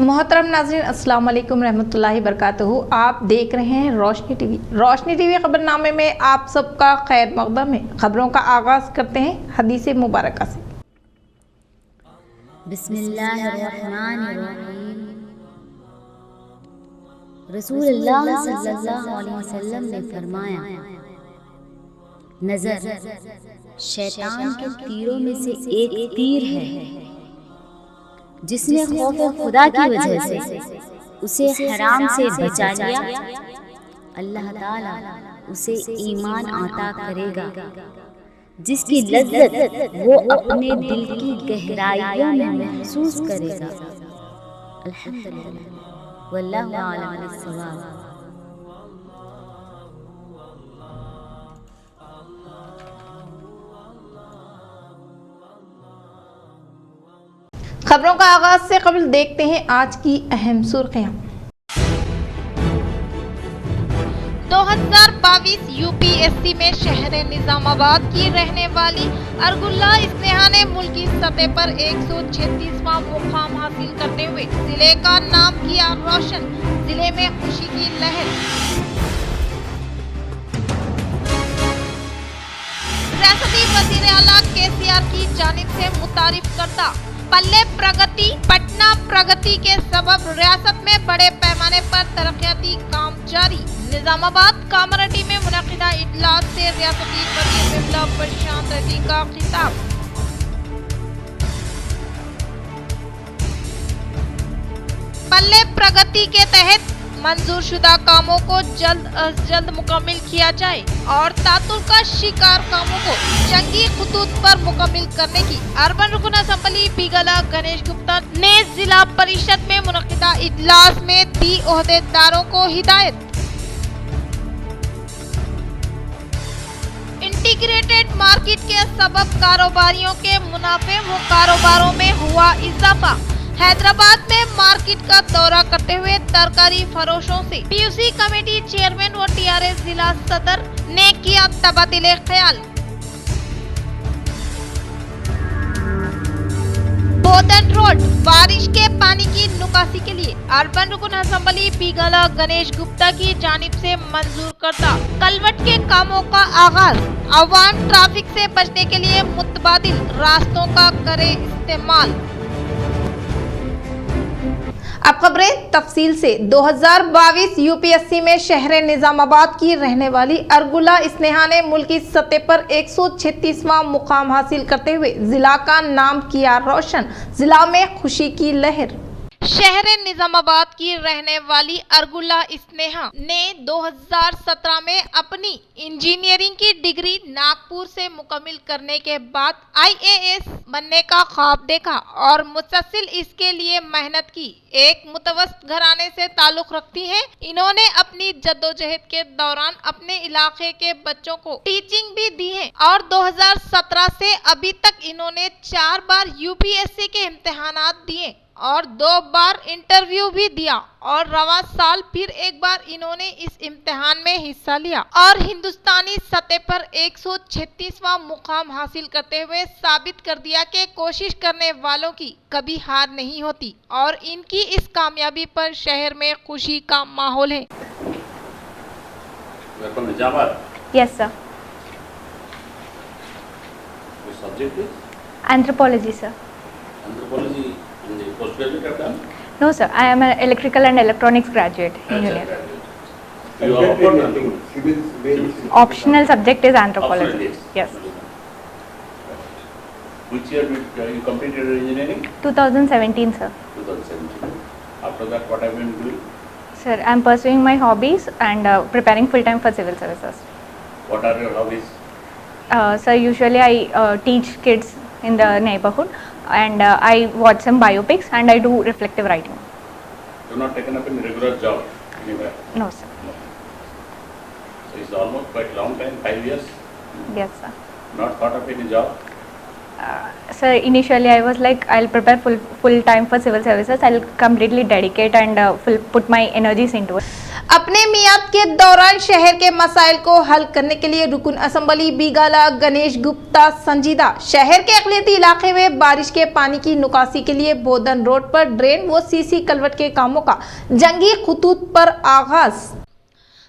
मोहतरम नाज़रीन, अस्सलाम वालेकुम रहमतुल्लाहि बरकातहू। आप देख रहे हैं रोशनी टीवी। रोशनी टीवी खबरनामे में आप सबका खैर मक़दम है। खबरों का आगाज़ करते हैं हदीस मुबारक से। बिस्मिल्लाहिर्रहमानिर्रहीम। रसूलुल्लाह सल्लल्लाहु अलैहि वसल्लम ने फरमाया, नजर शैतान के तीरों में से एक तीर है। जिसने खौफ खुदा की वजह से उसे हराम से बचा लिया, अल्लाह ताला उसे ईमान अता करेगा जिसकी लज्जत वो अपने दिल की गहराइयों में महसूस करेगा। अल्हम्दुलिल्लाह वल्लाहु आलम बिस्सवाब। खबरों का आगाज से कबल देखते हैं आज की अहम सुर्खियां। 2022 यूपीएससी में शहर निजामाबाद की रहने वाली अरगुल्ला स्नेहा ने मुल्की सतह पर 136वां मुकाम हासिल करते हुए जिले का नाम किया रोशन। जिले में खुशी की लहर। रियासती वज़ीर आला केसीआर की जानिब से मुतारिफ करता पल्ले प्रगति। पटना प्रगति के सबब रियासत में बड़े पैमाने पर तरक्याती काम जारी। निजामाबाद कामरेड्डी में मुनक़िदा इजलास से रियासती वज़ीर बिमला प्रशांत रेड्डी का खिताब। पल्ले प्रगति के तहत मंजूर शुदा कामों को जल्द अज जल्द मुकम्मिल किया जाए और तातुल का शिकार कामों को जंगी खतूत पर मुकम्मिल करने की अर्बन रुकन असम्बली पिगला गणेश गुप्ता ने जिला परिषद में मुनक़िदा इजलास में दी ओहदेदारों को हिदायत। इंटीग्रेटेड मार्केट के सबब कारोबारियों के मुनाफे व कारोबारों में हुआ इजाफा। हैदराबाद में मार्केट का दौरा करते हुए तरकारी फरोशों से पीयूसी कमेटी चेयरमैन व टीआरएस जिला सदर ने किया तबादिले ख्याल। बोधन रोड बारिश के पानी की निकासी के लिए अर्बन रुकन असम्बली पिगला गणेश गुप्ता की जानिब से मंजूर करदा कलवट के कामों का आगाज। अवाम ट्रैफिक से बचने के लिए मुतबादिल रास्तों का करे इस्तेमाल। अब खबरें तफसील से। 2022 यूपीएससी में शहर निजामाबाद की रहने वाली अरगुल्ला स्नेहा ने मुल्की सतह पर 136वां मुकाम हासिल करते हुए जिला का नाम किया रोशन। जिला में खुशी की लहर। शहर निजामाबाद की रहने वाली अरगुल्ला स्नेहा ने 2017 में अपनी इंजीनियरिंग की डिग्री नागपुर से मुकम्मिल करने के बाद आईएएस बनने का ख्वाब देखा और मुसलसल इसके लिए मेहनत की। एक मुतवस्सित घराने से ताल्लुक रखती हैं। इन्होंने अपनी जद्दोजहद के दौरान अपने इलाके के बच्चों को टीचिंग भी दी है और 2017 से अभी तक इन्होंने 4 बार यूपीएससी के इम्तिहानात दिए और 2 बार इंटरव्यू भी दिया और रवा साल फिर एक बार इन्होंने इस इम्तिहान में हिस्सा लिया और हिंदुस्तानी सतह पर 136वां मुकाम हासिल करते हुए साबित कर दिया कि कोशिश करने वालों की कभी हार नहीं होती और इनकी इस कामयाबी पर शहर में खुशी का माहौल है। Yes, sir. Your subject is Anthropology, sir. anthropology and the postgraduate have done? No, sir. I am an electrical and electronics graduate engineer. You are offered nothing. Optional subject is anthropology. Optional, Yes. Which year did you completed your engineering? 2017, sir. 2017. After that, what have you been doing? Sir, I am pursuing my hobbies and preparing full time for civil services. What are your hobbies? Sir, usually I teach kids in the neighborhood and I watch some biopics and I do reflective writing. You are not taken up in regular job anywhere? No, sir. No. So it's almost quite long time, 5 years. Yes, sir. Not thought of any job? Sir, initially I was like, I'll prepare full time for civil services. I'll completely dedicate and put my energies into it. اپنے میعاد کے دوران شہر کے مسائل کو حل کرنے کے لیے رکن اسمبلی بیگالا گنیش گپتا سنجیدہ۔ شہر کے اقلیتی علاقے میں بارش کے پانی کی نکاسی کے لیے بودن روڈ پر ڈرین و سی سی کلوٹ کے کاموں کا جنگی خطوط پر آغاز۔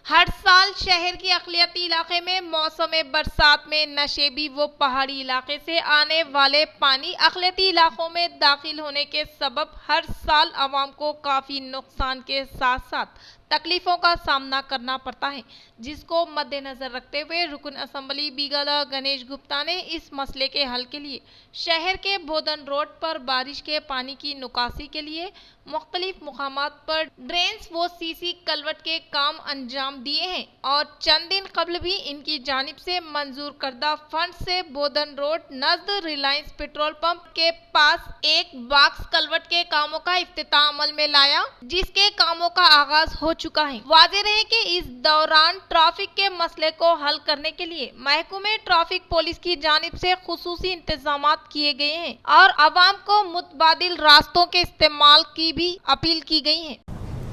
ہر سال شہر کے اقلیتی علاقے میں موسم برسات میں نشیبی و پہاڑی علاقے سے آنے والے پانی اقلیتی علاقوں میں داخل ہونے کے سبب ہر سال عوام کو کافی نقصان کے ساتھ ساتھ تکلیفوں کا سامنا کرنا پڑتا ہے، جس کو مد نظر رکھتے ہوئے رکن اسمبلی بیگالا گنیش گپتا نے اس مسئلے کے حل کے لیے شہر کے بودن روڈ پر بارش کے پانی کی نکاسی کے لیے مختلف مقامات پر ڈرینز و سی سی کلوٹ کے کام انجام دیے ہیں اور چند دن قبل بھی ان کی جانب سے منظور کردہ فنڈ سے بودن روڈ نزد ریلائنس پیٹرول پمپ کے پاس ایک باکس کلوٹ کے کاموں کا افتتاح عمل میں لایا، جس کے کاموں کا آغاز ہو چکا ہے۔ واضح رہے کہ اس دوران ٹریفک کے مسئلے کو حل کرنے کے لیے محکمہ ٹریفک پولیس کی جانب سے خصوصی انتظامات کیے گئے ہیں اور عوام کو متبادل راستوں کے استعمال کی بھی اپیل کی گئی ہے۔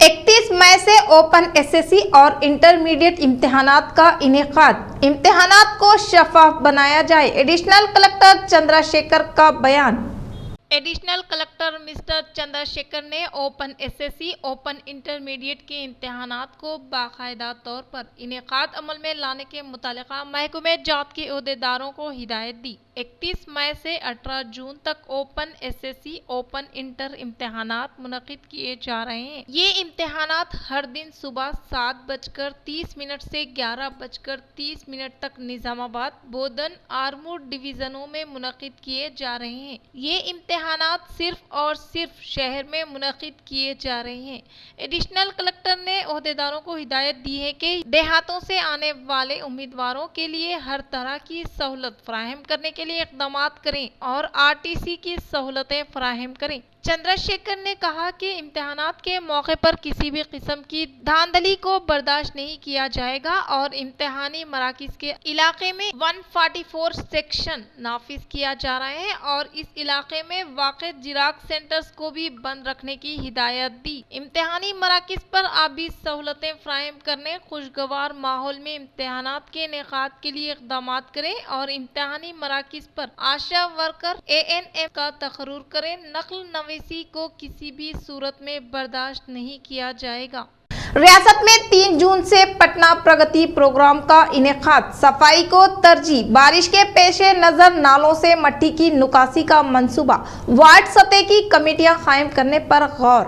31 مئی سے اوپن ایس ایس سی اور انٹرمیڈیٹ امتحانات کا انعقاد، امتحانات کو شفاف بنایا جائے، ایڈیشنل کلکٹر چندرا شیکھر کا بیان۔ Additional collector mister Chandra Shekhar نے open S S C open intermediate کے امتحانات کو باقاعدہ طور پر انعقاد عمل میں لانے کے متعلقہ محکمہ جات کے عہدیداروں کو ہدایت دی۔ 31 مئی سے 18 جون تک open S S C open inter امتحانات منعقد کیے جا رہے ہیں۔ یہ امتحانات ہر دن صبح 7:30 سے 11:30 تک نظام آباد، بودن آرمورڈ ڈویژنوں میں منعقد کیے جا رہے ہیں۔ یہ امتحانات صرف اور صرف شہر میں منعقد کیے جا رہے ہیں۔ ایڈیشنل کلکٹر نے عہدیداروں کو ہدایت دی ہے کہ دیہاتوں سے آنے والے امیدواروں کے لیے ہر طرح کی سہولت فراہم کرنے کے لیے اقدامات کریں اور آر ٹی سی کی سہولتیں فراہم کریں۔ چندرا شیکھر نے کہا کہ امتحانات کے موقع پر کسی بھی قسم کی دھاندلی کو برداشت نہیں کیا جائے گا اور امتحانی مراکز کے علاقے میں 144 سیکشن نافذ کیا جا رہا ہے اور اس علاقے میں واقع جیراکس سینٹرز کو بھی بند رکھنے کی ہدایت دی۔ امتحانی مراکز پر آبی سہولتیں فراہم کرنے، خوشگوار ماحول میں امتحانات کے انعقاد کے لیے اقدامات کریں اور امتحانی مراکز پر آشا ورکر ANM کا تقرر کریں۔ نقل نویسی کو کسی بھی صورت میں برداشت نہیں کیا جائے گا۔ ریاست میں 3 جون سے پٹنہ پرگتی پروگرام کا انعقاد، صفائی کو ترجیح، بارش کے پیش نظر نالوں سے مٹی کی نکاسی کا منصوبہ، وارڈ سطح کی کمیٹیاں قائم کرنے پر غور۔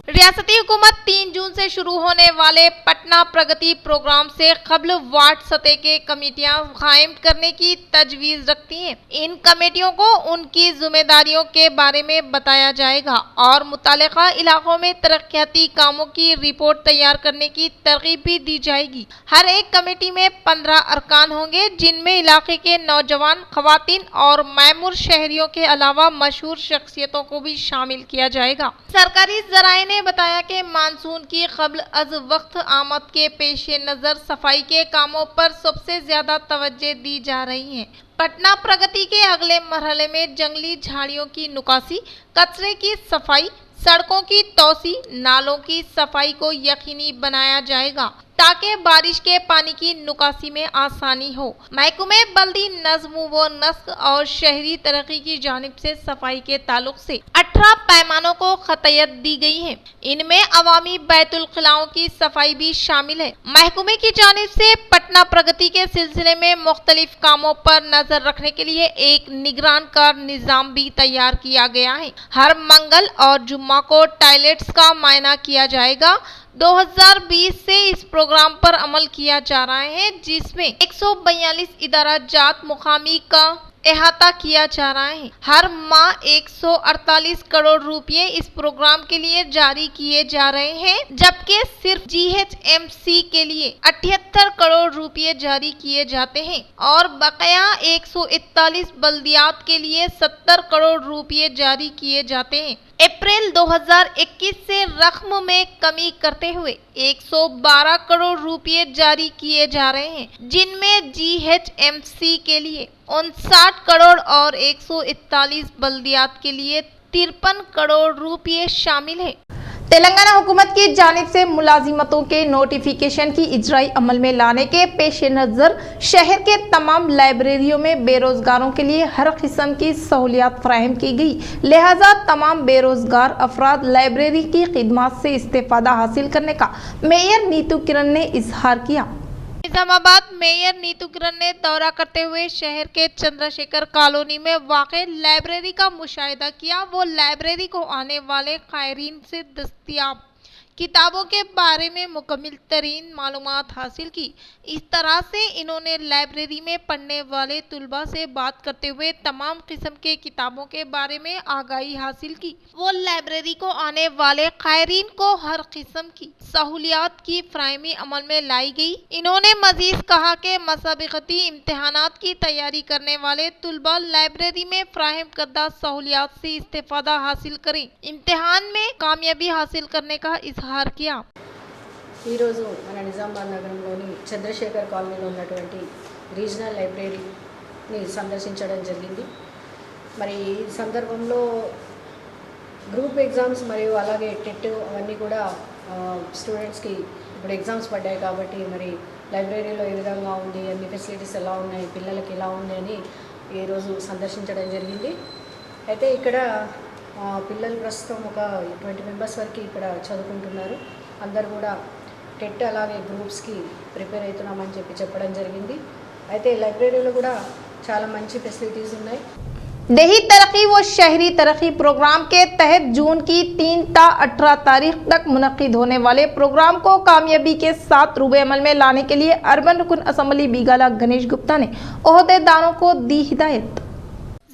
ریاستی حکومت 3 جون سے شروع ہونے والے پٹنہ پرگتی پروگرام سے قبل وارڈ سطح کے کمیٹیاں قائم کرنے کی تجویز رکھتی ہیں۔ ان کمیٹیوں کو ان کی ذمہ داریوں کے بارے میں بتایا جائے گا اور متعلقہ علاقوں میں ترقیاتی کاموں کی رپورٹ تیار کرنے کی ترغیب بھی دی جائے گی۔ ہر ایک کمیٹی میں 15 ارکان ہوں گے، جن میں علاقے کے نوجوان، خواتین اور معمر شہریوں کے علاوہ مشہور شخصیتوں کو بھی شامل کیا جائے گا۔ سرکاری ذرائع نے بتایا کہ مانسون کی قبل از وقت آمد کے پیش نظر صفائی کے کاموں پر سب سے زیادہ توجہ دی جا رہی ہے۔ پٹنہ پرگتی کے اگلے مرحلے میں جنگلی جھاڑیوں کی نکاسی، کچرے کی صفائی، سڑکوں کی توسیع، نالوں کی صفائی کو یقینی بنایا جائے گا تاکہ بارش کے پانی کی نکاسی میں آسانی ہو۔ محکمہ بلدی نظم و نسق اور شہری ترقی کی جانب سے صفائی کے تعلق سے 18 پیمانوں کو قطعیت دی گئی ہے۔ ان میں عوامی بیت الخلاؤں کی صفائی بھی شامل ہے۔ محکمے کی جانب سے پٹنہ پرگتی کے سلسلے میں مختلف کاموں پر نظر رکھنے کے لیے ایک نگران کار نظام بھی تیار کیا گیا ہے۔ ہر منگل اور جمعہ کو ٹوائلٹس کا معائنہ کیا جائے گا۔ 2020 سے اس پروگرام پر عمل کیا جا رہا ہے، جس میں 142 ادارہ جات مقامی کا احاطہ کیا جا رہا ہے۔ ہر ماہ 148 کروڑ روپے اس پروگرام کے لیے جاری کیے جا رہے ہیں، جبکہ صرف GHMC کے لیے 78 کروڑ روپے جاری کیے جاتے ہیں اور بقیہ 141 بلدیات کے لیے 70 کروڑ روپے جاری کیے جاتے ہیں۔ اپریل 2021 سے رقم میں کمی کرتے ہوئے 112 کروڑ روپے جاری کیے جا رہے ہیں، جن میں GHMC کے لیے 59 کروڑ اور 141 بلدیات کے لیے 53 کروڑ روپے شامل ہیں۔ तेलंगाना हुकूमत की जानिब से मुलाजिमतों के नोटिफिकेशन की इजराई अमल में लाने के पेश नज़र शहर के तमाम लाइब्रेरियों में बेरोजगारों के लिए हर किस्म की सहूलियात फराहम की गई। लिहाजा तमाम बेरोजगार अफराद लाइब्रेरी की खिदमत से इस्तेफादा हासिल करने का मेयर नीतू किरण ने इजहार किया। निजामाबाद मेयर नीतू किरण ने दौरा करते हुए शहर के चंद्रशेखर कॉलोनी में वाक़े लाइब्रेरी का मुशाहिदा किया। वो लाइब्रेरी को आने वाले क़ायरीन से दस्तयाब किताबों के बारे में मुकम्मल तरीन मालूमात हासिल की। इस तरह से इन्होंने लाइब्रेरी में पढ़ने वाले तुलबा से बात करते हुए तमाम किस्म के किताबों के बारे में आगाही हासिल की। वो लाइब्रेरी को आने वाले क़ायरीन को हर किस्म की सहूलियात की फराहमी अमल में लाई गई। इन्होंने मजीद कहा कि मसाबिकती इम्तिहानात की तैयारी करने वाले तुलबा लाइब्रेरी में फराहम करदा सहूलियात से इस्तेफादा हासिल करें। इम्तिहान में कामयाबी हासिल करने का इजहार किया। ఈరోజు మన నిజామాబాద్ నగరంలోని చంద్రశేఖర్ కాలనీలో ఉన్నటువంటి రీజనల్ లైబ్రరీని సందర్శించడం జరిగింది. మరి ఈ సందర్భంలో గ్రూప్ ఎగ్జామ్స్ మరియు అలాగే టెట్ అవన్నీ కూడా స్టూడెంట్స్కి ఇప్పుడు ఎగ్జామ్స్ పడ్డాయి కాబట్టి మరి లైబ్రరీలో ఏ విధంగా ఉంది, అన్ని ఫెసిలిటీస్ ఎలా ఉన్నాయి, పిల్లలకి ఎలా ఉంది అని ఈరోజు సందర్శించడం జరిగింది. అయితే ఇక్కడ పిల్లలు ప్రస్తుతం ఒక 20 మెంబర్స్ వరకు ఇక్కడ చదువుకుంటున్నారు. అందరూ కూడా టెట్ అలాగే గ్రూప్స్కి ప్రిపేర్ అవుతున్నామని చెప్పడం జరిగింది. అయితే లైబ్రరీలో కూడా చాలా మంచి ఫెసిలిటీస్ ఉన్నాయి. देही तरक्की व शहरी तरक्की प्रोग्राम के तहत जून की 3 ता 18 तारीख तक मुनक्किद होने वाले प्रोग्राम को कामयाबी के साथ रूबे अमल में लाने के लिए अर्बन रुकन असम्बली बीगाला गणेश गुप्ता ने ओहदेदारों को दी हिदायत।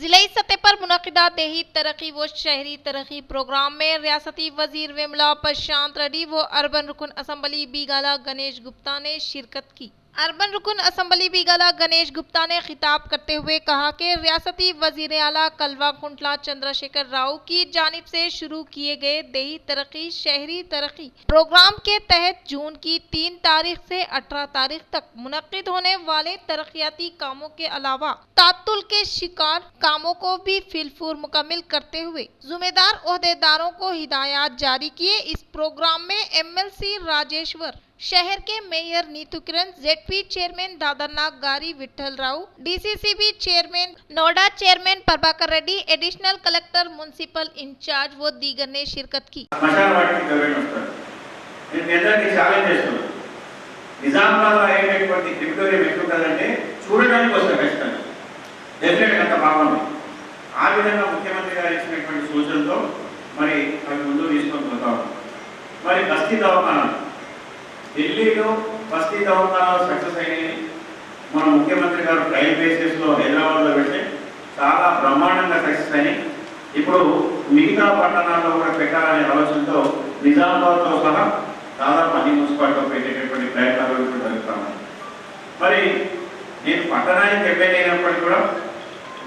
जिलाई सतह पर मुनक्किदा देही तरक्की व शहरी तरक्की प्रोग्राम में रियासती वजीर विमला प्रशांत रेड्डी व अर्बन रुकन असम्बली बीगाला गणेश गुप्ता ने शिरकत की। अर्बन रुकन असम्बली बीगाला गणेश गुप्ता ने खिताब करते हुए कहा कि रियासती वजीर आला कलवा कुंटला चंद्रशेखर राव की जानिब से शुरू किए गए देही तरक्की शहरी तरक्की प्रोग्राम के तहत जून की 3 तारीख से 18 तारीख तक मुनक्किद होने वाले तरक्याती कामों के अलावा तातुल के शिकार कामों को भी फिलफूर मुकम्मल करते हुए जिम्मेदार ओहदेदारों को हिदायत जारी किए। इस प्रोग्राम में MLC राजेश्वर, शहर के mayor Neetu Kiran, ZP chairman दादरनाग गारी विठल राव, DCCB चेयरमैन नोडा chairman Prabhakar Reddy, additional collector municipal in charge व दीगर ने शिरकत की। ఢిల్లీలో బస్తీ దవాఖానాలు సక్సెస్ అయినాయి. మన ముఖ్యమంత్రి గారు ట్రయల్ బేసిస్లో హైదరాబాద్లో పెడితే చాలా బ్రహ్మాండంగా సక్సెస్ అయినాయి. ఇప్పుడు మిగతా పట్టణాల్లో కూడా పెట్టాలనే ఆలోచనతో నిజామాబాద్తో సహా దాదాపు అన్ని మున్సిపాలిటీలో పెట్టేటటువంటి ప్రయత్నాలు ఇప్పుడు జరుగుతున్నాయి. మరి నేను పట్టణానికి ఎమ్మెల్యే అయినప్పటికీ కూడా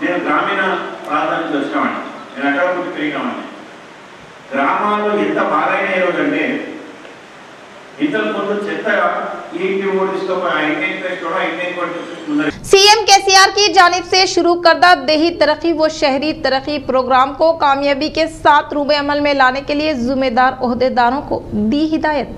నేను గ్రామీణ ప్రాంతం నుంచి వచ్చినామండి. నేను అక్కడ ముందు తిరిగినామండి. గ్రామాల్లో ఎంత బాగైన ఈరోజంటే CM KCR की जानिब से शुरू करदा देही तरक्की व शहरी तरक्की प्रोग्राम को कामयाबी के साथ रूबे अमल में लाने के लिए जिम्मेदार ओहदेदारों को दी हिदायत।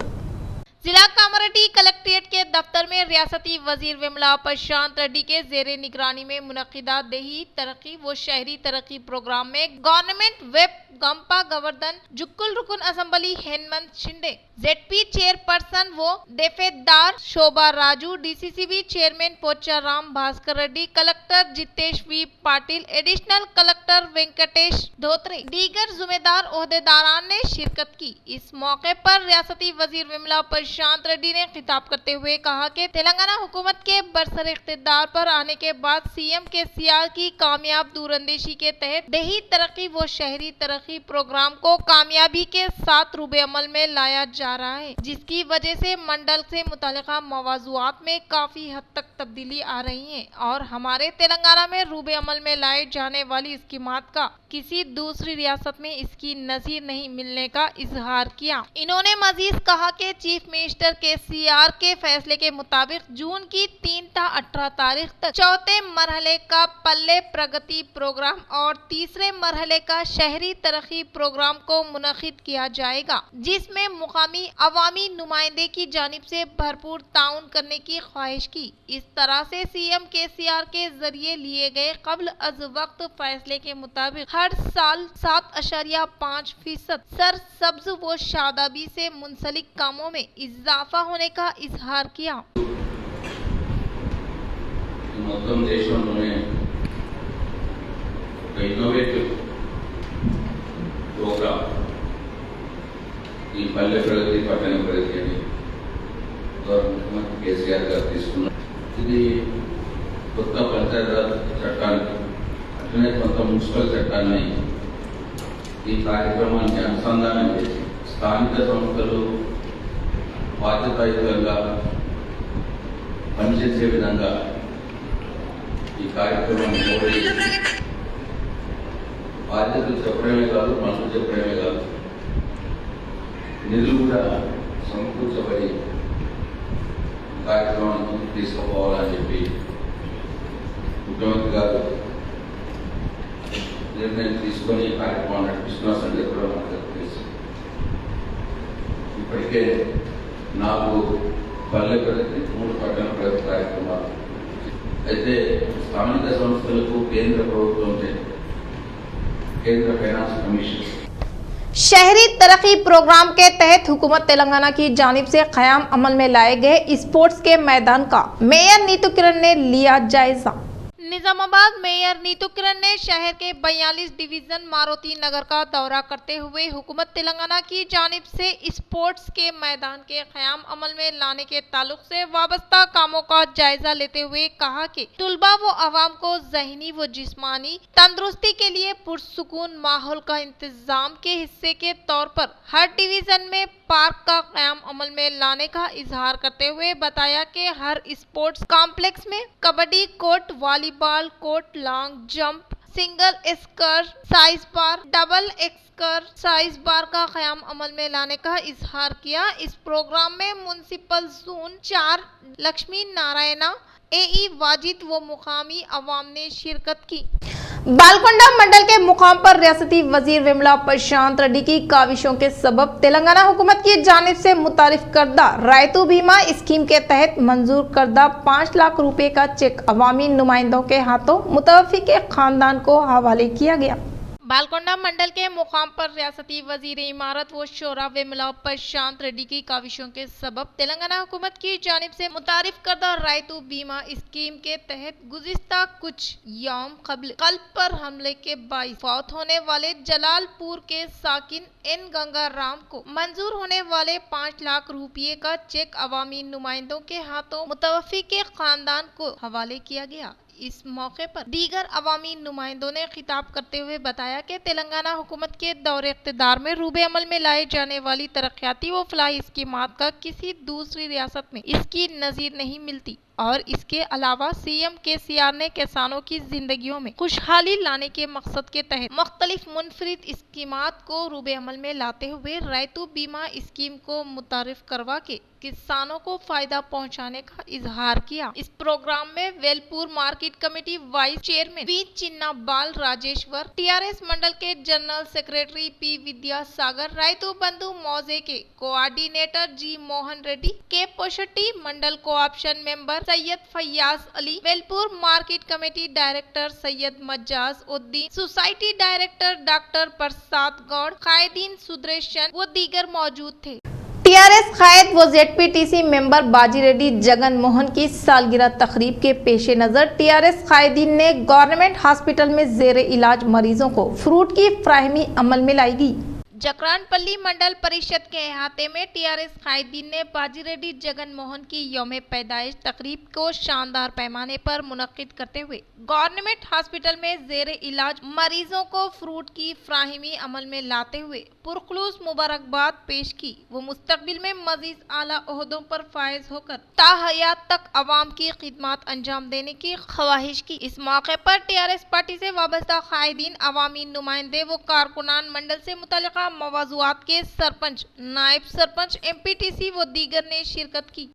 जिला कामारेड्डी कलेक्ट्रेट के दफ्तर में रियासती वजीर विमला प्रशांत रेड्डी के जेरे निगरानी में मुनक्किदा देही तरक्की व शहरी तरक्की प्रोग्राम में गवर्नमेंट वेब गंपा गवर्धन जुक्कुल रुकन assembly Hemant Shinde, ZP chairperson वो देफेदार शोभा राजू, DCCB चेयरमैन पोचा Ram Bhaskar Reddy, collector Jitesh V Patil, additional collector Venkatesh Dhotre, दीगर जिम्मेदार ओहदेदारान ने शिरकत की। इस मौके पर रियासती वजीर विमला प्रशांत रेड्डी ने खिताब करते हुए कहा कि तेलंगाना हुकूमत के बरसर इख्तिदार पर आने के बाद CM KCR की कामयाब दूरंदेशी के तहत देही तरक्की व शहरी तरक्की प्रोग्राम को कामयाबी के साथ रूबे अमल में लाया जा रहा है, जिसकी वजह से मंडल से मुतालिका मवाज़ूआत में काफी हद तक तब्दीली आ रही है और हमारे तेलंगाना में रूबे अमल में लाए जाने वाली स्कीमात का किसी दूसरी रियासत में इसकी नजीर नहीं मिलने का इजहार किया। इन्होंने मजीद कहा कि चीफ मिनिस्टर KCR के के फैसले के मुताबिक जून की 3 ta 18 तारीख तक चौथे मरहले का पल्ले प्रगति प्रोग्राम और तीसरे मरहले का शहरी तरक्की प्रोग्राम को मुनक्किद किया जाएगा, जिसमें मुकामी अवामी नुमाइंदे की जानिब से भरपूर ताउन करने की ख्वाहिश की। इस तरह से सीएम केसीआर के जरिए लिए गए कब्ल अज वक्त फैसले के मुताबिक हर साल 7.5% सरसब्ज व शादाबी से मुंसलिक कामों में इजाफा होने का इजहार किया। మొత్తం దేశంలోనే ఒక ఇన్నోవేటివ్ ప్రోగ్రామ్ ఈ పల్లె ప్రగతి పట్టణ ప్రగతి అని గౌరవ ముఖ్యమంత్రి కేసీఆర్ గారు తీసుకున్నారు. ఇది కొత్త పంచాయతీరాజ్ చట్టానికి అట్లనే కొత్త మున్సిపల్ చట్టాన్ని ఈ కార్యక్రమాన్ని అనుసంధానం చేసి స్థానిక సంస్థలు బాధ్యతాయుతంగా పనిచేసే విధంగా ఈ కార్యక్రమాన్ని బాధ్యతలు చెప్పడమే కాదు, పనులు చెప్పడమే కాదు, నిధులు కూడా సమకూర్చబడి కార్యక్రమాన్ని తీసుకుపోవాలని చెప్పి ముఖ్యమంత్రి గారు నిర్ణయం తీసుకొని ఈ కార్యక్రమాన్ని నడిపిస్తున్న సంగతి కూడా మనకు తెలుసు. ఇప్పటికే 4 పల్లె ప్రగతి 3 పట్టణ ప్రగతి కార్యక్రమాలు అయితే స్థానిక సంస్థలకు కేంద్ర ప్రభుత్వం కేంద్ర ఫైనాన్స్ కమిషన్ शहरी तरक्की प्रोग्राम के तहत हुकूमत तेलंगाना की जानिब से क़याम अमल में लाए गए स्पोर्ट्स के मैदान का मेयर नीतू किरण ने लिया जायजा। निजामाबाद मेयर नीतू किरण ने शहर के 42 डिवीजन मारुति नगर का दौरा करते हुए हुकूमत तेलंगाना की जानिब से स्पोर्ट्स के मैदान के क़याम अमल में लाने के ताल्लुक से वाबस्ता कामों का जायजा लेते हुए कहा कि तुलबा व आवाम को ज़हनी व जिस्मानी तंदुरुस्ती के लिए पुरसुकून माहौल का इंतजाम के हिस्से के तौर पर हर डिवीजन में पार्क का क़याम अमल में लाने का इजहार करते हुए बताया कि हर स्पोर्ट्स कॉम्प्लेक्स में kabaddi court, volleyball court, long jump, single exercise bar, double exercise bar का क़याम अमल में लाने का इजहार किया। इस प्रोग्राम में म्युनिसिपल जोन 4 लक्ष्मी नारायणा एई वाजिद व मुकामी अवाम ने शिरकत की। बालकोंडा मंडल के मुकाम पर रियासती वजीर विमला प्रशांत रेड्डी की काविशों के सबब तेलंगाना हुकूमत की जानिब से मुतारिफ करदा रायतू बीमा स्कीम के तहत मंजूर करदा 5 लाख रुपए का चेक अवामी नुमाइंदों के हाथों मुतवफ़ी के खानदान को हवाले किया गया। बालकोंडा मंडल के मुकाम पर रियासती वजीर इमारत व शोरा विमला प्रशांत रेड्डी की काविशों के सबब तेलंगाना हुकूमत की जानिब से मुतारिफ करदा रायतू बीमा स्कीम के तहत गुज़िश्ता कुछ यौम कबल कल्ब पर हमले के बाइस फौत होने वाले जलालपुर के साकिन एन गंगा राम को मंजूर होने वाले 5 लाख रुपये का चेक अवामी नुमाइंदों के हाथों मुतवफ़ी के खानदान को हवाले किया गया। इस मौके पर दीगर अवामी नुमाइंदों ने खिताब करते हुए बताया कि तेलंगाना हुकूमत के दौरे इक़्तिदार में रूबे अमल में लाए जाने वाली तरक्याती व फलाही स्कीमात का किसी दूसरी रियासत में इसकी नज़ीर नहीं मिलती और इसके अलावा सीएम केसीआर ने किसानों की जिंदगियों में खुशहाली लाने के मकसद के तहत मुख्तलिफ मुनफरिद स्कीमात को रूबे अमल में लाते हुए रायतू बीमा स्कीम को मुतारिफ करवा के किसानों को फायदा पहुंचाने का इजहार किया। इस प्रोग्राम में Velpur market committee vice chairman V Chinna Bal Rajeshwar, TRS mandal के general secretary P Vidya Sagar, Rythu Bandhu मौजे के coordinator G Mohan Reddy, K Poshetty mandal co option member Syed Fayaz Ali, Velpur market committee director Syed Majjaj Uddin, society director doctor Prasad Goud, कायदीन सुदर्शन व दीगर मौजूद थे। टीआरएस कायद व जेडपीटीसी मेंबर बाजी रेड्डी जगन मोहन की सालगिरह तकरीब के पेश नज़र टीआरएस कायदीन ने गवर्नमेंट हॉस्पिटल में जेर इलाज मरीजों को फ्रूट की फ्राहमी अमल में लाई गई। जकरानपल्ली मंडल परिषद के अहाते में टीआरएस कायदीन ने बाजी रेड्डी जगन मोहन की यौम पैदाइश तकरीब को शानदार पैमाने पर मुनक्किद करते हुए गवर्नमेंट हॉस्पिटल में जेर इलाज मरीजों को फ्रूट की फ्राहमी अमल में लाते हुए पुरखलूस मुबारकबाद पेश की। वो मुस्तकबिल में मजीद आला ओहदों पर फायज होकर ताहयात तक अवाम की खिदमत अंजाम देने की ख्वाहिश की। इस मौके पर टीआरएस पार्टी से वाबस्ता कायदीन, अवामी नुमाइंदे व कारकुनान मंडल से मुतल्लिका मवाज़ूआत के सरपंच, नायब सरपंच, एमपीटीसी व दीगर ने शिरकत की।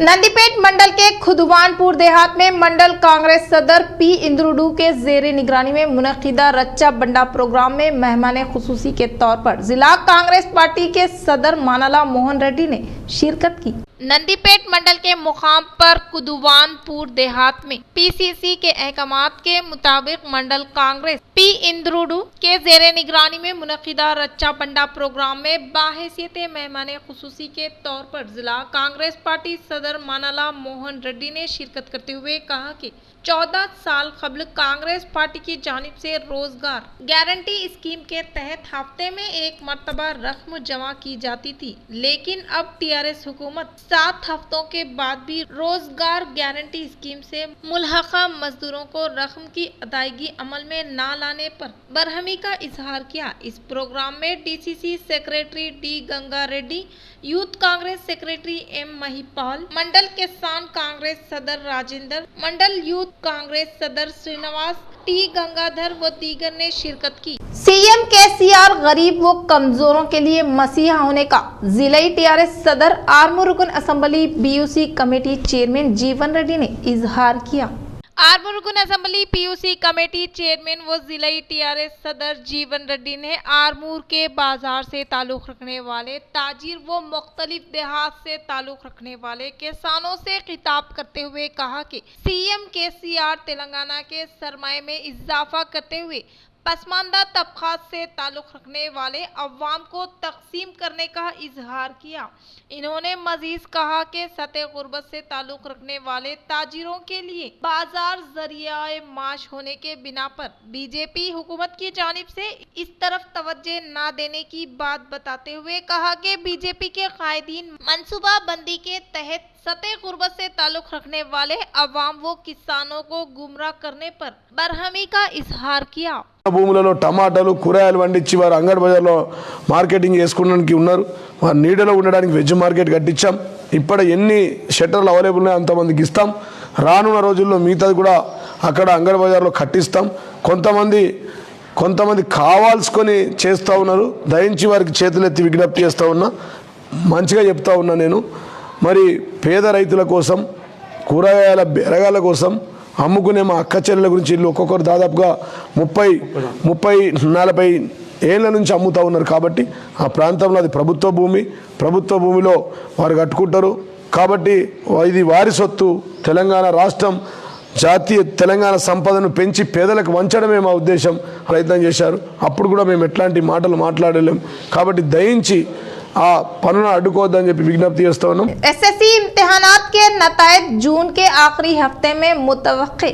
नंदीपेट मंडल के खुदवानपुर देहात में मंडल कांग्रेस सदर पी इंद्रुडू के जेरे निगरानी में मुनक्किदा रच्चा बंडा प्रोग्राम में मेहमान खुसूसी के तौर पर जिला कांग्रेस पार्टी के सदर मानाला मोहन रेड्डी ने शिरकत की। नंदीपेट मंडल के मुकाम पर कुदवानपुर देहात में पीसीसी के अहकामात के मुताबिक मंडल कांग्रेस पी इंद्रुडू के जेरे निगरानी में मुनक्किदा रच्चा बंडा प्रोग्राम में बाहैसियत मेहमान खुसूसी के तौर पर जिला कांग्रेस पार्टी सदर मानाला मोहन रेड्डी ने शिरकत करते हुए कहा कि 14 साल कबल कांग्रेस पार्टी की जानिब से रोजगार गारंटी स्कीम के तहत हफ्ते में एक मरतबा रकम जमा की जाती थी, लेकिन अब टीआरएस हुकूमत 7 हफ्तों के बाद भी रोजगार गारंटी स्कीम से मुल्हका मजदूरों को रकम की अदायगी अमल में न लाने पर बरहमी का इजहार किया। इस प्रोग्राम में DCC secretary D Ganga Reddy, youth Congress secretary M Mahipal, mandal Kisan Congress सदर राजेंद्र, मंडल यूथ कांग्रेस सदर श्रीनिवास टी गंगाधर व दीगर ने शिरकत की। सीएम केसीआर गरीब व कमजोरों के लिए मसीहा होने का जिले टीआरएस सदर आर्मू रुकन असेंबली बीयूसी कमेटी चेयरमैन जीवन रेड्डी ने इजहार किया। आर्मू रुकन असेंबली पीयूसी कमेटी चेयरमैन व जिले टीआरएस सदर जीवन रेड्डी ने आरमूर के बाजार से ताल्लुक रखने वाले ताजिर व मुख्तलिफ देहात से ताल्लुक रखने वाले किसानों से खिताब करते हुए कहा कि सीएम केसीआर तेलंगाना के सरमाए में इजाफा करते हुए पसमानदा तबकात से ताल्लुक रखने वाले अवाम को तकसीम करने का इजहार किया। इन्होंने मजीद कहा कि सतह गुर्बत से ताल्लुक रखने वाले ताजिरों के लिए बाजार जरिया माश होने के बिना पर बीजेपी हुकूमत की जानिब से इस तरफ तवज्जो न देने की बात बताते हुए कहा कि बीजेपी के कायदीन मनसूबा बंदी के तहत सतह गुर्बत से ताल्लुक रखने वाले अवाम व किसानों को गुमराह करने पर बरहमी का इजहार किया। భూములలో టమాటాలు కూరగాయలు పండించి వారు అంగడి బజార్లో మార్కెటింగ్ చేసుకునడానికి ఉన్నారు। వారు నీడలో ఉండడానికి వెజ్ మార్కెట్ కట్టించాం। ఇప్పుడు ఎన్ని షట్టర్లు అవైలబుల్ ఉన్నాయో అంతమందికి ఇస్తాం। రానున్న రోజుల్లో మిగతాది కూడా అక్కడ అంగడి బజార్లో కట్టిస్తాం। కొంతమంది కావాల్సుకొని చేస్తూ ఉన్నారు। దయించి వారికి చేతులెత్తి విజ్ఞప్తి చేస్తూ ఉన్నా, మంచిగా చెప్తా ఉన్నా నేను। మరి పేద రైతుల కోసం, కూరగాయల బెరగాల కోసం అమ్ముకునే మా అక్క చెల్లెల గురించి వీళ్ళు ఒక్కొక్కరు దాదాపుగా 30-40 ఏళ్ళ నుంచి అమ్ముతూ ఉన్నారు। కాబట్టి ఆ ప్రాంతంలో అది ప్రభుత్వ భూమిలో వారు కట్టుకుంటారు। కాబట్టి ఇది వారి సొత్తు। తెలంగాణ రాష్ట్రం జాతీయ తెలంగాణ సంపదను పెంచి పేదలకు వంచడమే మా ఉద్దేశం। ప్రయత్నం చేశారు, అప్పుడు కూడా మేము ఎట్లాంటి మాటలు మాట్లాడలేం। కాబట్టి దయించి ఆ పనులను అడ్డుకోవద్దని చెప్పి విజ్ఞప్తి చేస్తా ఉన్నాం। एसएससी इम्तिहानात के नतायज जून के आखिरी हफ्ते में मुतवक्के।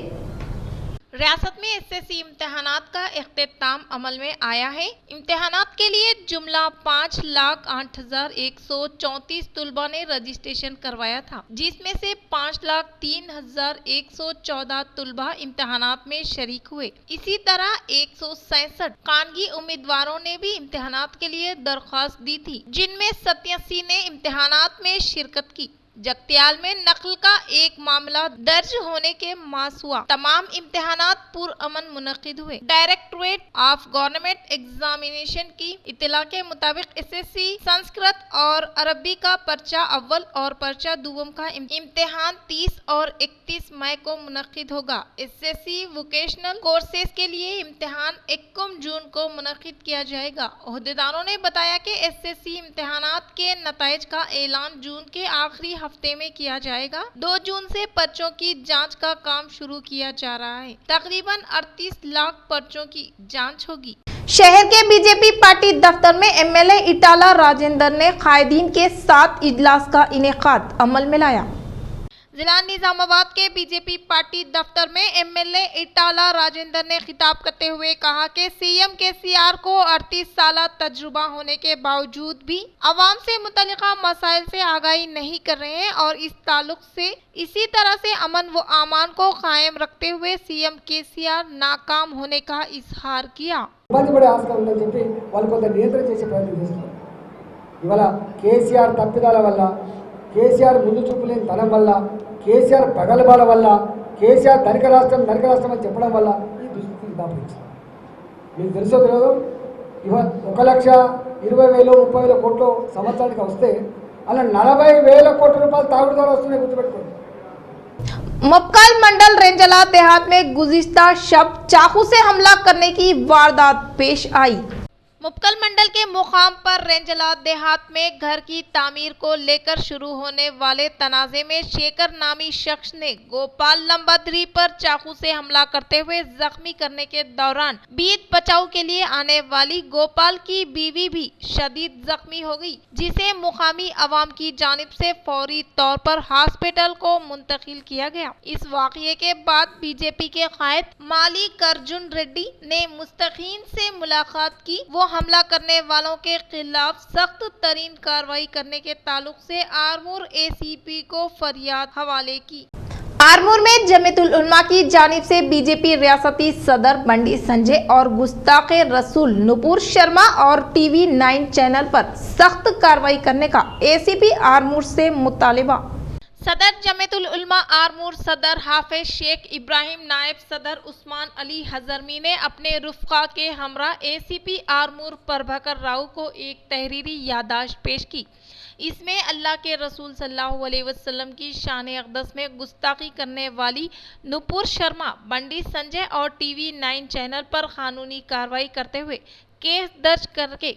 रियासत में एसएससी इम्तिहानात का इख्तिताम अमल में आया है। इम्तिहानात के लिए जुमला 5,08,134 तुलबा ने रजिस्ट्रेशन करवाया था, जिसमें से 5,03,114 तुलबा इम्तिहानात में शरीक हुए। इसी तरह 167 खानगी उम्मीदवारों ने भी इम्तिहानात के लिए दरख्वास्त दी थी, जिनमें 87 ने इम्तिहानात में शिरकत की। जगत्याल में नकल का एक मामला दर्ज होने के मास हुआ। तमाम इम्तिहानात पुरअमन मुनक्किद हुए। डायरेक्टरेट ऑफ गवर्नमेंट एग्जामिनेशन की इत्तला के मुताबिक एसएससी संस्कृत और अरबी का पर्चा अव्वल और पर्चा दुवम का इम्तिहान 30 और 31 मई को मुनक्किद होगा। एसएससी वोकेशनल कोर्सेज के लिए इम्तिहान 21 जून को मुनक्किद किया जाएगा। ओहदेदारों ने बताया कि एसएससी इम्तिहानात के नताइज का ऐलान जून के आखिरी हफ्ते में किया जाएगा। 2 जून से पर्चों की जांच का काम शुरू किया जा रहा है। तकरीबन 38 लाख पर्चों की जांच होगी। शहर के बीजेपी पार्टी दफ्तर में एमएलए इटाला राजेंद्र ने कायदीन के 7 इजलास का इनेकाद अमल में लाया। जिला निजामाबाद के बीजेपी पार्टी दफ्तर में एमएलए इटाला राजेंद्र ने खिताब करते हुए कहा कि सीएम केसीआर को 38 साल तजुर्बा होने के बावजूद भी अवाम से मुतल्लिका मसाइल से आगाही नहीं कर रहे हैं और इस ताल्लुक से इसी तरह से अमन व आमान को कायम रखते हुए सीएम केसीआर नाकाम होने का इजहार किया। కేసీఆర్ తప్పిదాల వల్ల, కేసీఆర్ ముందు చూపు లేని తనం వల్ల, కేసీఆర్ పగలబాల వల్ల, కేసీఆర్ ధనిక రాష్ట్రం అని చెప్పడం వల్ల ఈ దుస్థితికి దాపరించింది। మీకు తెలుసో తెలియదు, 1,20,000 30,000 కోట్లు సంవత్సరానికి వస్తే అలా 40,000 కోట్ల రూపాయలు తాగుడు ద్వారా వస్తున్నాయి, గుర్తుపెట్టుకోండి. मपकाल मंडल रेंजला देहात में गुज़िश्ता शब चाकू से हमला करने की वारदात पेश आई। मुपकल मंडल के मुकाम पर रेंजला देहात में घर की तामीर को लेकर शुरू होने वाले तनाजे में शेखर नामी शख्स ने गोपाल लंबाद्री पर चाकू से हमला करते हुए जख्मी करने के दौरान बीत बचाव के लिए आने वाली गोपाल की बीवी भी शदीद जख्मी हो गई, जिसे मुकामी अवाम की जानिब से फौरी तौर पर हॉस्पिटल को मुंतकिल किया गया। इस वाक़ये के बाद बीजेपी के कायद मल्लिकार्जुन रेड्डी ने मुस्तकीन से मुलाकात की। वो हमला करने वालों के खिलाफ सख्त तरीन कार्रवाई करने के ताल्लुक से आरमूर एसीपी को फरियाद हवाले की। आरमूर में जमीयतुल उलमा की जानिब से बीजेपी रियासती सदर बंडी संजय और गुस्ताखे रसूल नुपुर शर्मा और टीवी 9 चैनल पर सख्त कार्रवाई करने का एसीपी आरमूर से मुतालिबा। सदर जमीयतुल उलमा आरमूर सदर हाफिज शेख इब्राहिम, नायब सदर उस्मान अली हजरमी ने अपने रुफ़का के हमरा एसीपी आरमूर प्रभाकर राव को एक तहरीरी याददाश्त पेश की। इसमें अल्लाह के रसूल सल्लल्लाहु अलैहि वसल्लम की शान अक़दस में गुस्ताखी करने वाली नुपुर शर्मा, बंडी संजय और टीवी 9 चैनल पर कानूनी कार्रवाई करते हुए केस दर्ज करके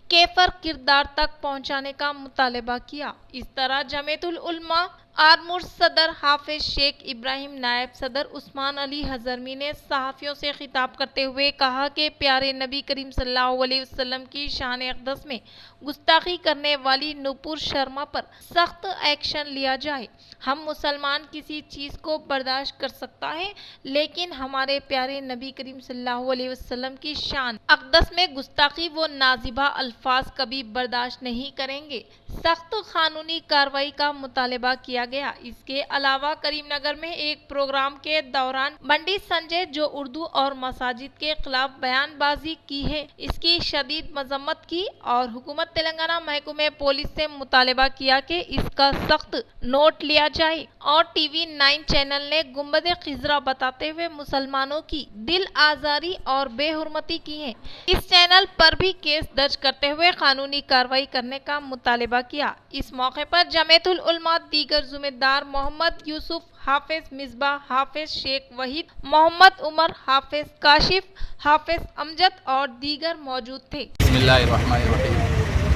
केफर किरदार तक पहुंचाने का मुतालबा किया। इस तरह जमीयतुल उलमा आरमूर सदर हाफिज शेख इब्राहिम, नायब सदर उस्मान अली हजरमी ने सहाफ़ियों से खिताब करते हुए कहा कि प्यारे नबी करीम सल्लल्लाहु अलैहि वसल्लम की शान अक़दस में गुस्ताखी करने वाली नुपुर शर्मा पर सख्त एक्शन लिया जाए। हम मुसलमान किसी चीज़ को बर्दाश्त कर सकता है, लेकिन हमारे प्यारे नबी करीम सल्लल्लाहु अलैहि वसल्लम की शान अक़दस में गुस्ताखी व नाजिबा अल्फाज कभी बर्दाश्त नहीं करेंगे। सख्त कानूनी कार्रवाई का मुतालबा किया गया। इसके अलावा करीमनगर में एक प्रोग्राम के दौरान बंडी संजय जो उर्दू और मसाजिद के खिलाफ बयानबाजी की है, इसकी शदीद मजम्मत की और हुकूमत तेलंगाना महकमे पुलिस से मुतालबा किया कि इसका सख्त नोट लिया जाए। और टीवी 9 चैनल ने गुंबद खिजरा बताते हुए मुसलमानों की दिल आजारी और बेहुरमती की है। इस चैनल पर भी केस दर्ज करते हुए कानूनी कार्रवाई करने का मुतालबा किया। इस मौके पर जमीयतुल उलमा दीगर ज़िम्मेदार मोहम्मद यूसुफ, हाफिज मिसबा, हाफिज शेख वहीद, मोहम्मद उमर, हाफिज काशिफ, हाफिज अमजद और दीगर मौजूद थे। बिस्मिल्लाहिर्रहमानिर्रहीम।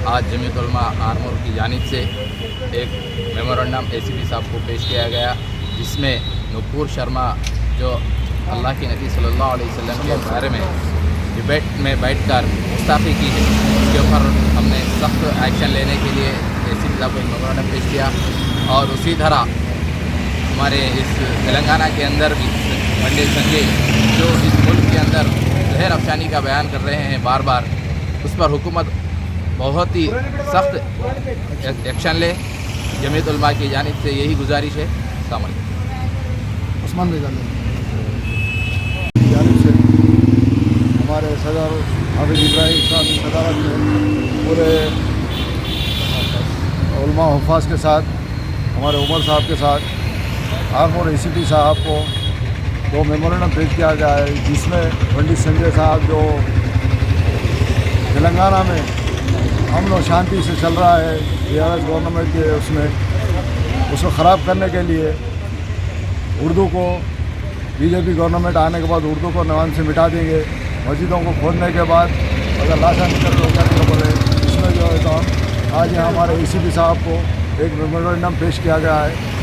आज जमीयतुल उलमा आरमूर की जानिब से एक मेमोरेंडम एसीपी साहब को पेश किया गया, जिसमें नुपुर शर्मा जो अल्लाह के नबी सल्लल्लाहु अलैहि वसल्लम के बारे में डिबेट में बैठकर गुस्ताखी की है, उसके ऊपर हमने सख्त एक्शन लेने के लिए एसीपी साहब को एक मेमोरेंडम पेश किया। और उसी तरह हमारे इस तेलंगाना के अंदर भी बंडी संजय जो इस मुल्क के अंदर जहर अफसानी का बयान कर रहे हैं बार बार, उस पर हुकूमत बहुत ही सख्त एक्शन ले। जमीयत उलमा की जानिब से यही गुजारिश है। अस्सलाम वालेकुम। उस्मान भाई जानिब से हमारे सदर हाफिज इब्राहिम साहब की सदारत में पूरे उलमा हुफ़ाज़ के साथ, हमारे उमर साहब के साथ आरमूर एसीपी साहब को 2 मेमोरेंडम पेश किया गया है, जिसमें पंडित संजय साहब जो तेलंगाना में अमन और शांति से चल रहा है टीआरएस गवर्नमेंट के, उसको ख़राब करने के लिए उर्दू को बीजेपी गवर्नमेंट आने के बाद उर्दू को नवान से मिटा देंगे। मस्जिदों को खोदने के बाद अगर लाशा निकल तो करने को बोले, इसमें जो है तो आज यहाँ हमारे एसीपी साहब को एक मेमोरेंडम पेश किया गया है।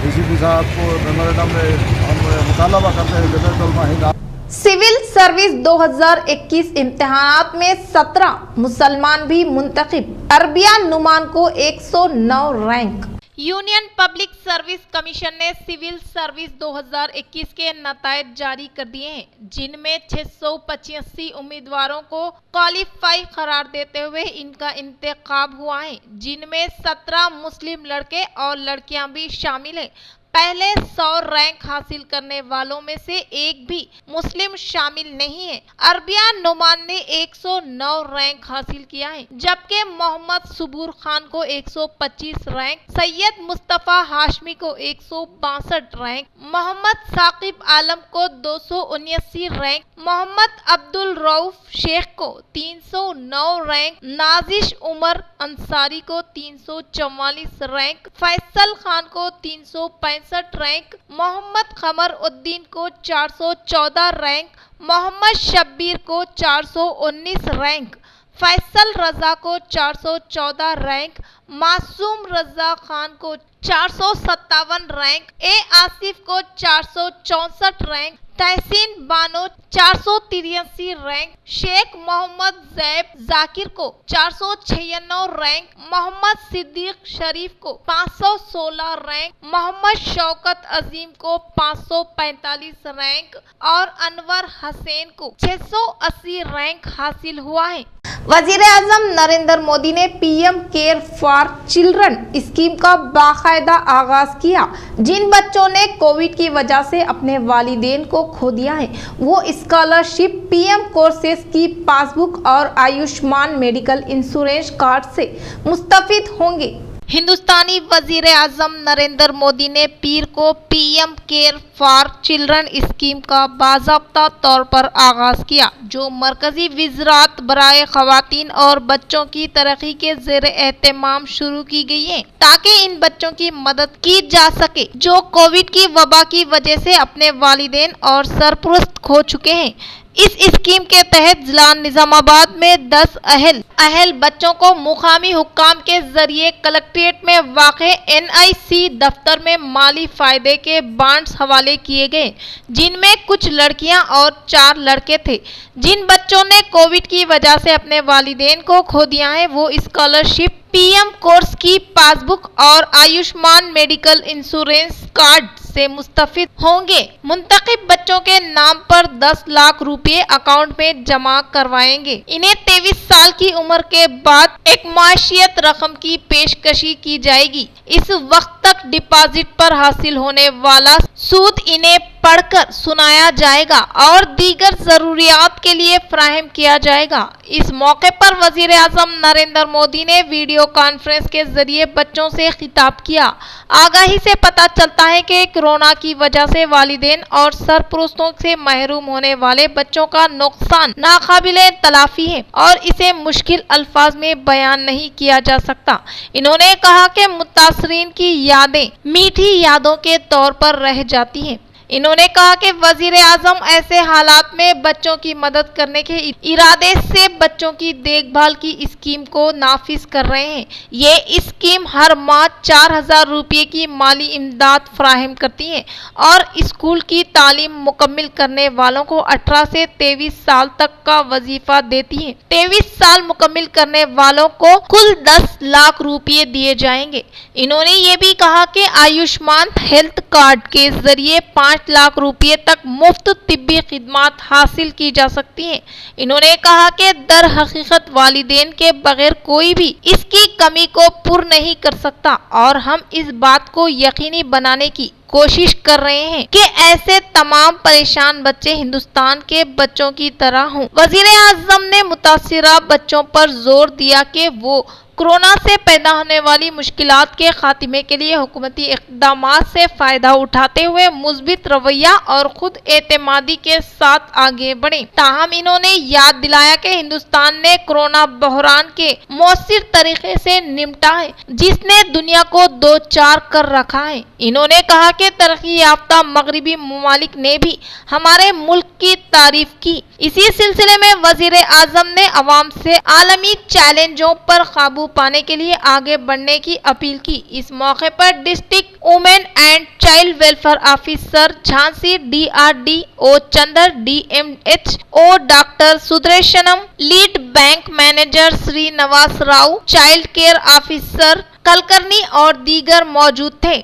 एसीपी साहब को मेमोरेंडम में हम मुतालबा करते हैं जमीयत उलमा हिंद सिविल सर्विस 2021 इम्तिहानात में 17 मुसलमान भी मुंतखब, अरबिया नुमान को 109 rank. Union public service commission ने सिविल सर्विस 2021 के नतायज जारी कर दिए हैं, जिनमें 685 उम्मीदवारों को क्वालिफाई करार देते हुए इनका इंतखाब हुआ है, जिनमें 17 मुस्लिम लड़के और लड़कियां भी शामिल हैं। पहले 100 रैंक हासिल करने वालों में से एक भी मुस्लिम शामिल नहीं है। अरबिया नुमान ने 109 रैंक हासिल किया है, जबकि मोहम्मद सुबूर खान को 125 रैंक, सैयद मुस्तफा हाशमी को 162 रैंक, मोहम्मद साकिब आलम को 279 रैंक, मोहम्मद अब्दुल रऊफ शेख को 309 रैंक, नाजिश उमर अंसारी को 344 रैंक, फैसल खान को 365 रैंक, मोहम्मद खमर उद्दीन को 414 रैंक, मोहम्मद शब्बीर को 419 रैंक, फैसल रजा को 414 रैंक, मासूम रजा खान को 457 रैंक, ए आसिफ को 464 रैंक, तहसीन बानो 483 रैंक, शेख मोहम्मद जैब जाकिर को 496 रैंक, मोहम्मद सिद्दीक शरीफ को 516 रैंक, मोहम्मद शौकत अजीम को 545 रैंक और अनवर हसैन को 680 रैंक हासिल हुआ है। वजीर आजम नरेंद्र मोदी ने PM care for children scheme का बाकायदा आगाज किया। जिन बच्चों ने कोविड की वजह से अपने वालिदैन को खो दिया है, वो स्कॉलरशिप, पीएम कोर्सेज की पासबुक और आयुष्मान मेडिकल इंश्योरेंस कार्ड से मुस्तफिद होंगे। हिंदुस्तानी वजीर आजम नरेंद्र मोदी ने पीर को PM care for children scheme का बाज़ाब्ता तौर पर आगाज किया, जो मरकजी विज़रात बराए ख़वातीन और बच्चों की तरक्की के ज़ेर एहतमाम शुरू की गई है, ताकि इन बच्चों की मदद की जा सके जो कोविड की वबा की वजह से अपने वालिदैन और सरपरस्त खो चुके हैं। इस स्कीम के तहत जिला निजामाबाद में 10 अहल बच्चों को मुकामी हुक्काम के जरिए कलेक्ट्रेट में वाक़े NIC दफ्तर में माली फायदे के बांड्स हवाले किए गए, जिनमें कुछ लड़कियां और 4 लड़के थे। जिन बच्चों ने कोविड की वजह से अपने वालिदैन को खो दिया है, वो स्कॉलरशिप, पीएम कोर्स की पासबुक और आयुष्मान मेडिकल इंश्योरेंस कार्ड से मुस्तफिद होंगे। मुंतखब बच्चों के नाम पर 10 लाख रुपए अकाउंट में जमा करवाएंगे। इन्हें 23 साल की उम्र के बाद एक माशियत रकम की पेशकशी की जाएगी। इस वक्त तक डिपॉजिट पर हासिल होने वाला सूद इन्हें पढ़कर सुनाया जाएगा और दीगर जरूरियात के लिए फराहम किया जाएगा। इस मौके पर वजीर आजम नरेंद्र मोदी ने वीडियो कॉन्फ्रेंस के जरिए बच्चों से खिताब किया। आगाही से पता चलता है कि कोरोना की वजह से वालिदैन और सरपरस्तों से महरूम होने वाले बच्चों का नुकसान नाकाबिले तलाफी है और इसे मुश्किल अल्फाज में बयान नहीं किया जा सकता। इन्होंने कहा कि मुतासरीन की यादें मीठी यादों के तौर पर रह जाती हैं। इन्होंने कहा कि वजीर आजम ऐसे हालात में बच्चों की मदद करने के इरादे से बच्चों की देखभाल की स्कीम को नाफिज कर रहे हैं। ये स्कीम हर माह 4000 रुपये की माली इमदाद फराहम करती है और स्कूल की तालीम मुकम्मिल करने वालों को 18 से 23 साल तक का वजीफा देती है। 23 साल मुकम्मिल करने वालों को कुल 10 लाख रुपये दिए जाएंगे। इन्होंने ये भी कहा कि आयुष्मान हेल्थ कार्ड के जरिए 5 लाख रुपये तक मुफ्त तिब्बी खिदमात हासिल की जा सकती हैं। इन्होंने कहा कि दर हकीकत वालिदैन के बगैर कोई भी इसकी कमी को पूर्ण नहीं कर सकता और हम इस बात को यकीनी बनाने की कोशिश कर रहे हैं कि ऐसे तमाम परेशान बच्चे हिंदुस्तान के बच्चों की तरह हों। वजीर आजम ने मुतासिरा बच्चों पर जोर दिया कि वो कोरोना से पैदा होने वाली मुश्किलात के खात्मे के लिए हुकूमती इक़दामात से फ़ायदा उठाते हुए मुस्बित रवैया और खुद एतमादी के साथ आगे बढ़े। ताहम इन्होंने याद दिलाया कि हिंदुस्तान ने कोरोना बहरान के मौसर तरीके से निपटा है, जिसने दुनिया को दो चार कर रखा है। इन्होंने कहा कि तरक्की याफ्ता मगरबी ममालिक ने भी हमारे मुल्क की तारीफ की। इसी सिलसिले में वजीर आजम ने अवाम से आलमी चैलेंजों पर काबू पाने के लिए आगे बढ़ने की अपील की। इस मौके पर district women and child welfare officer Jhansi DRDO Chander DMHO doctor Sudarshanam, lead bank manager Shri Navas Rao, child care officer Kulkarni और दीगर मौजूद थे।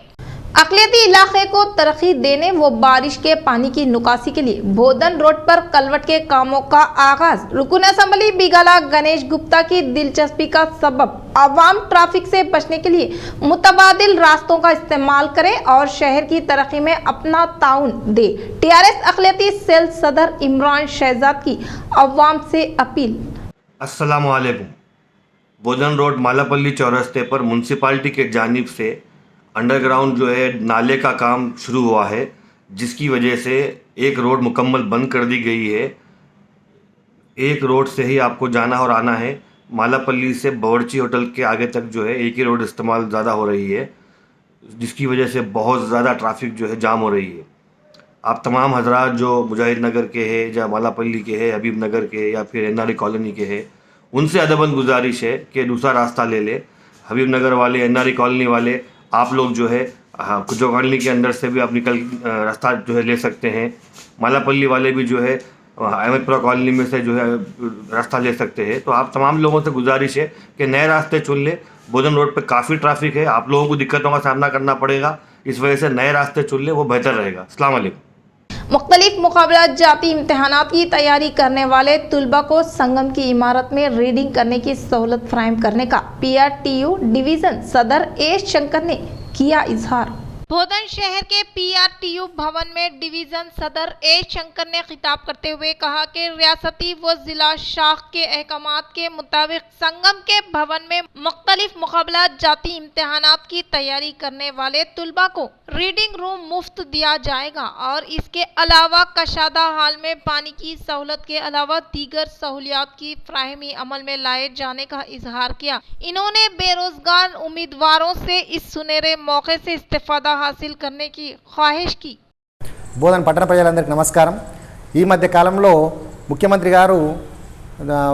अकलियती इलाके को तरक्की देने व बारिश के पानी की निकासी के लिए बोधन रोड पर कलवट के कामों का आगाज। रुकन असम्बली बिगाला गणेश गुप्ता की दिलचस्पी का सबब आवाम ट्रैफिक से बचने के लिए मुतबादिल रास्तों का इस्तेमाल करें और शहर की तरक्की में अपना ताउन दे। टीआरएस अकलियती सेल सदर इमरान शहजाद की अवाम से अपील। अस्सलाम वालेकुम। बोधन रोड मालापल्ली चौरस्ते पर म्यूनसिपालिटी के जानिब से अंडरग्राउंड जो है नाले का काम शुरू हुआ है, जिसकी वजह से एक रोड मुकम्मल बंद कर दी गई है। एक रोड से ही आपको जाना और आना है। मालापल्ली से बावर्ची होटल के आगे तक जो है एक ही रोड इस्तेमाल ज़्यादा हो रही है, जिसकी वजह से बहुत ज़्यादा ट्रैफिक जो है जाम हो रही है। आप तमाम हजरात जो मुजाहिद नगर के हैं या मालापल्ली के हैं, हबीब नगर के या फिर एनआरई कॉलोनी के हैं, उनसे अदबन गुजारिश है कि दूसरा रास्ता ले ले। हबीब नगर वाले, एनआरई कॉलोनी वाले, आप लोग जो है कुजो कॉलोनी के अंदर से भी आप निकल रास्ता जो है ले सकते हैं। मालापल्ली वाले भी जो है अहमदपुरा कॉलोनी में से जो है रास्ता ले सकते हैं। तो आप तमाम लोगों से गुजारिश है कि नए रास्ते चुन ले। बोधन रोड पे काफ़ी ट्रैफिक है, आप लोगों को दिक्कतों का सामना करना पड़ेगा, इस वजह से नए रास्ते चुन ले, वो बेहतर रहेगा। अस्सलाम वालेकुम। मुख्तलिफ मुकाबला जाती इम्तहानात की तैयारी करने वाले तुलबा को संगम की इमारत में रीडिंग करने की सहूलत फराहम करने का PRTU डिवीज़न सदर ए शंकर ने किया इजहार। बोधन शहर के PRTU भवन में डिवीज़न सदर ए शंकर ने खिताब करते हुए कहा कि रियासती व जिला शाख के अहकामात के मुताबिक संगम के भवन में मुख्तलिफ मुकाबला जाती इम्तहानात की तैयारी करने वाले तुलबा को रीडिंग रूम मुफ्त दिया जाएगा और इसके अलावा कशादा हाल में पानी की सहूलत के अलावा दीगर सहूलियात की फ्राहमी अमल में लाए जाने का इजहार किया। इन्होंने बेरोजगार उम्मीदवारों से इस सुनहरे मौके से इस्तेफादा हासिल करने की ख्वाहिश की। బోధన్ పట్టణ ప్రజలందరికీ నమస్కారం। ఈ మధ్య కాలంలో ముఖ్యమంత్రి గారు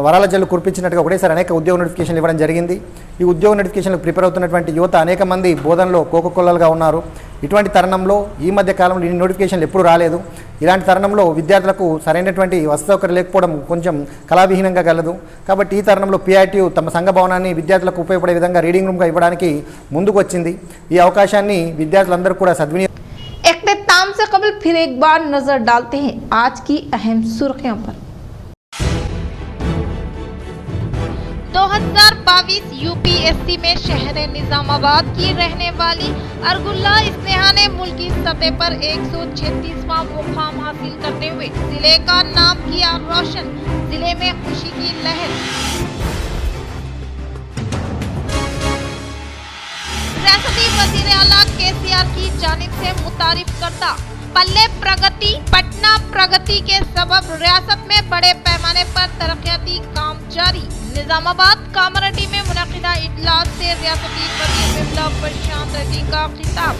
వరాల జల్లు కురిపించినట్టుగా ఒకటేసారి అనేక ఉద్యోగ నోటిఫికేషన్లు ఇవ్వడం జరిగింది। ఈ ఉద్యోగ నోటిఫికేషన్లకు ప్రిపేర్ అవుతున్నటువంటి యువత అనేక మంది బోధనలో కోకొల్లలుగా ఉన్నారు। ఇటువంటి తరుణంలో ఈ మధ్య కాలంలో ఈ నోటిఫికేషన్లు ఎప్పుడు రాలేదు। ఇలాంటి తరుణంలో విద్యార్థులకు సరైనటువంటి వసతి సౌకర్యం లేకపోవడం కొంచెం కళావిహీనంగా గలదు। కాబట్టి ఈ తరుణంలో PRTU తమ సంఘ భవనాన్ని విద్యార్థులకు ఉపయోగపడే విధంగా రీడింగ్ రూమ్గా ఇవ్వడానికి ముందుకు వచ్చింది। ఈ అవకాశాన్ని విద్యార్థులందరూ కూడా సద్వినియోగం। इख्तिताम से कबल फिर एक बार नजर डालते हैं आज की अहम सुर्खियों पर। 2022 UPSC में शहर निजामाबाद की रहने वाली अरगुल्ला स्नेहा ने मुल्की सतह पर 136वां मुकाम हासिल करते हुए जिले का नाम किया रोशन। जिले में खुशी की लहर। रियासती वज़ीर आला KCR की जानिब से मुतारिफ करता पल्ले प्रगति पटना प्रगति के सबब रियासत में बड़े पैमाने पर तरक्याती काम जारी। निजामाबाद कामरडी में मुनक़िदा इजलास से रियासती वज़ीर बिमला प्रशांत रेड्डी का खिताब।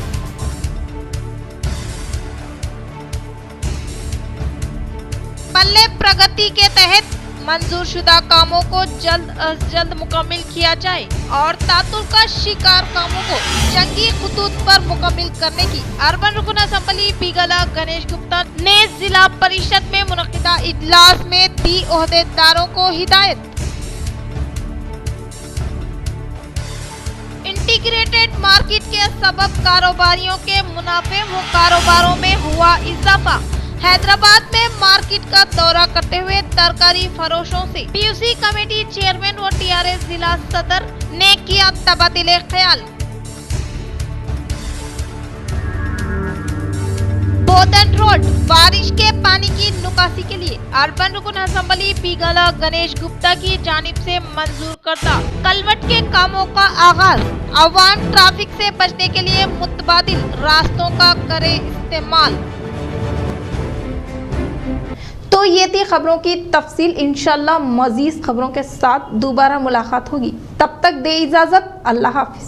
पल्ले प्रगति के तहत मंजूर शुदा कामों को जल्द अज जल्द मुकम्मिल किया जाए और तातुल का शिकार कामों को जंगी खतूत पर मुकम्मिल करने की अर्बन रुकन असम्बली बिगला गणेश गुप्ता ने जिला परिषद में मुनक़िदा इजलास में दी ओहदेदारों को हिदायत। इंटीग्रेटेड मार्केट के सबब कारोबारियों के मुनाफे व कारोबारों में हुआ इजाफा। हैदराबाद में मार्केट का दौरा करते हुए तरकारी फरोशों से PUC कमेटी चेयरमैन व TRS जिला सदर ने किया तबादले ख्याल। बोधन रोड बारिश के पानी की निकासी के लिए अर्बन रुकन असम्बली बिगला गणेश गुप्ता की जानिब से मंजूर करदा कलवट के कामों का आगाज। अवाम ट्रैफिक से बचने के लिए मुतबादिल रास्तों का करे इस्तेमाल। तो ये थी खबरों की तफसील। इंशाल्लाह मजीद खबरों के साथ दोबारा मुलाकात होगी। तब तक दे इजाजत। अल्लाह हाफिज।